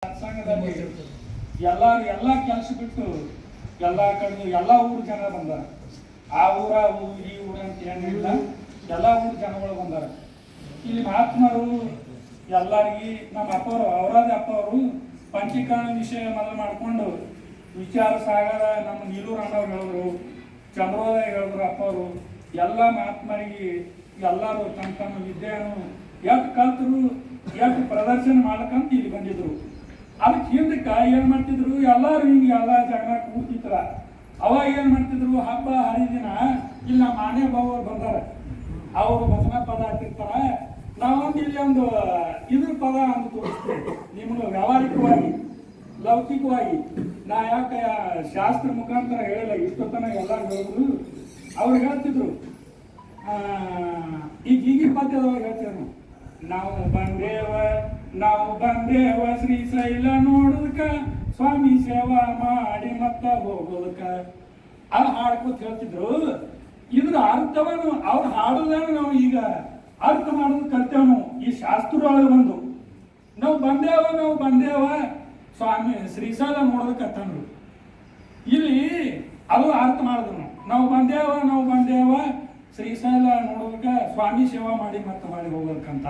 ಸತ್ಸಂಗದಲ್ಲಿ ಎಲ್ಲ ಕೆಲಸ ಬಿಟ್ಟು ಎಲ್ಲ ಕಡೆ ಎಲ್ಲ ಊರು ಜನ ಬಂದಾರ. ಆ ಊರ ಈ ಊರ ಅಂತ ಏನಿಲ್ಲ, ಎಲ್ಲ ಊರು ಜನಗಳು ಬಂದಾರ. ಇಲ್ಲಿ ಮಹಾತ್ಮರು ಎಲ್ಲರಿಗೆ ನಮ್ಮ ಅಪ್ಪವರು ಅವರಾದ ಅಪ್ಪವರು ಪಂಚೀಕರಣ ವಿಷಯ ಮೊದಲು ಮಾಡಿಕೊಂಡು ವಿಚಾರ ಸಾಗರ ನಮ್ಮ ನೀಲೂರು ಅಣ್ಣವ್ರು ಹೇಳಿದ್ರು, ಚಂದ್ರೋದಯ ಹೇಳಿದ್ರು ಅಪ್ಪವರು. ಎಲ್ಲ ಮಹಾತ್ಮರಿಗೆ ಎಲ್ಲರೂ ತಮ್ಮ ತಮ್ಮ ವಿದ್ಯೆಯನ್ನು ಎಷ್ಟು ಕಲ್ತರು ಎಷ್ಟು ಪ್ರದರ್ಶನ ಮಾಡ್ಕಂತ ಇಲ್ಲಿ ಬಂದಿದ್ರು. ಅದಕ್ಕೆ ಹಿಂದಕ್ಕೆ ಏನು ಮಾಡ್ತಿದ್ರು, ಎಲ್ಲರೂ ಹಿಂಗೆ ಎಲ್ಲ ಜನ ಕೂತಿದ್ರ. ಅವಾಗ ಏನು ಮಾಡ್ತಿದ್ರು, ಹಬ್ಬ ಹರಿದಿನ ಇಲ್ಲಿ ನಮ್ಮ ಮಾನ್ಯ ಬಾವರು ಬಂದಾರ, ಅವರು ಭಜನಾ ಪದ ಹಾಕಿರ್ತಾರ. ನಾವೊಂದು ಇಲ್ಲಿ ಒಂದು ಇದ್ರ ಪದ ಅಂತ ತೋರಿಸ್ತೇವೆ ನಿಮ್ಗೆ, ವ್ಯಾವಹಾರಿಕವಾಗಿ ಲೌಕಿಕವಾಗಿ. ನಾ ಯಾಕೆ ಶಾಸ್ತ್ರ ಮುಖಾಂತರ ಹೇಳಿಲ್ಲ, ಇಷ್ಟೊತ್ತನ ಎಲ್ಲ ಹೇಳಿದ್ರು. ಅವ್ರು ಹೇಳ್ತಿದ್ರು, ಈಗ ಈಗಿನ ಪದ್ಯದವ್ರು ಹೇಳ್ತೇವೆ ನಾವು ಬಂದೇವ ಶ್ರೀಶೈಲ ನೋಡೋದಕ್ಕ, ಸ್ವಾಮಿ ಸೇವಾ ಮಾಡಿ ಮತ್ತ ಹೋಗೋದಕ್ಕ. ಅದು ಹಾಡ್ಕೊತ ಹೇಳ್ತಿದ್ರು. ಇದ್ರ ಅರ್ಥವನ್ನು ಅವ್ರು ಹಾಡೋದನ್ನ ನಾವು ಈಗ ಅರ್ಥ ಮಾಡೋದು ಕಲ್ತೇವೆ. ನಾವು ಈ ಶಾಸ್ತ್ರದೊಳಗೆ ಬಂದು ನಾವು ಬಂದೇವ ಸ್ವಾಮಿ ಶ್ರೀಶೈಲ ನೋಡೋದಕ್ಕೆ ತಂದ್ರು. ಇಲ್ಲಿ ಅದು ಅರ್ಥ ಮಾಡಿದ್ರು. ನಾವು ಬಂದೇವ ಶ್ರೀಶೈಲ ನೋಡೋದಕ್ಕೆ, ಸ್ವಾಮಿ ಸೇವಾ ಮಾಡಿ ಮತ್ತೆ ಮಾಡಿ ಹೋಗೋದಕ್ಕಂತ.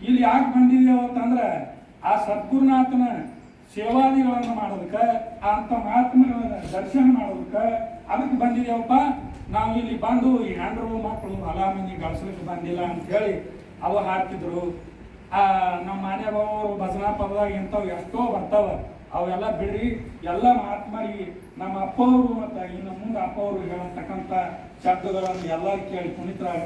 ಇಲ್ಲಿ ಯಾಕೆ ಬಂದಿದ್ದೇವೆ ಅಂತಂದ್ರೆ ಆ ಸದ್ಗುರುನಾಥನ ಸೇವಾದಿಗಳನ್ನು ಮಾಡೋದಕ್ಕೆ, ಅಂತ ಮಹಾತ್ಮರ ದರ್ಶನ ಮಾಡೋದಕ್ಕೆ ಅದಕ್ಕೆ ಬಂದಿದ್ದೇವಪ್ಪ. ನಾವು ಇಲ್ಲಿ ಬಂದು ಈ ಹೆಂಡ್ರು ಮಕ್ಕಳು ಹೊಲ ಮಂದಿ ಗಳಿಸ್ಲಿಕ್ಕೆ ಬಂದಿಲ್ಲ ಅಂತ ಹೇಳಿ ಅವು ಹಾಡ್ತಿದ್ರು. ನಮ್ಮ ಮನೆಯವರು ಭಜನಾ ಪದದಾಗ ಇಂಥವು ಎಷ್ಟೋ ಬರ್ತಾವ, ಅವೆಲ್ಲ ಬಿಡ್ರಿ. ಎಲ್ಲ ಮಹಾತ್ಮರಿಗೆ ನಮ್ಮ ಅಪ್ಪವರು ಮತ್ತು ಇನ್ನು ಮುಂದೆ ಅಪ್ಪವರು ಹೇಳತಕ್ಕಂಥ ಶಬ್ದಗಳನ್ನು ಎಲ್ಲರೂ ಕೇಳಿ ಪುನೀತರಾಗಿ